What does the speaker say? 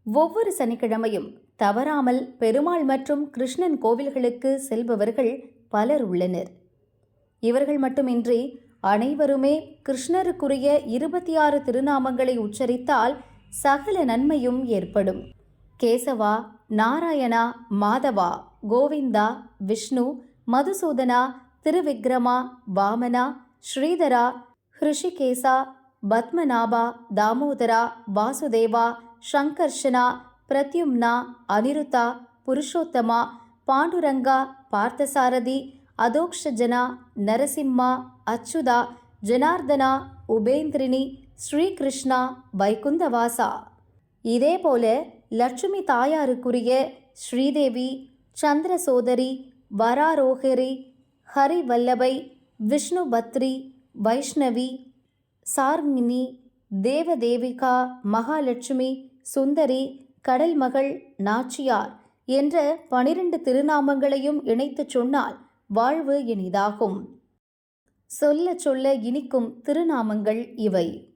ஒவ்வொரு சனிக்கிழமையும் தவறாமல் பெருமாள் மற்றும் கிருஷ்ணன் கோவில்களுக்கு செல்பவர்கள் பலர் உள்ளனர். இவர்கள் மட்டுமின்றி அனைவருமே கிருஷ்ணருக்குரிய 26 திருநாமங்களை உச்சரித்தால் சகல நன்மையும் ஏற்படும். கேசவா, நாராயணா, மாதவா, கோவிந்தா, விஷ்ணு, மதுசூதனா, திருவிக்ரமா, வாமனா, ஸ்ரீதரா, ஹிருஷிகேசா, பத்மநாபா, தாமோதரா, வாசுதேவா, சங்கர்ஷனா, பிரத்யும்னா, அனிருத்தா, புருஷோத்தமா, பாண்டுரங்கா, பார்த்தசாரதி, அதோக்ஷஜனா, நரசிம்மா, அச்சுதா, ஜனார்தனா, உபேந்திரினி, ஸ்ரீகிருஷ்ணா, வைகுந்தவாசா. இதேபோல லட்சுமி தாயாருக்குரிய ஸ்ரீதேவி, சந்திரசோதரி, வராரோஹரி, ஹரிவல்லபை, விஷ்ணுபத்ரி, வைஷ்ணவி, சார்ங்கினி, தேவதேவிகா, மகாலட்சுமி, சுந்தரி, கடல்மகள், நாச்சியார் என்ற 12 திருநாமங்களையும் இணைத்துச் சொன்னால் வாழ்வு இனிதாகும். சொல்ல சொல்ல இனிக்கும் திருநாமங்கள் இவை.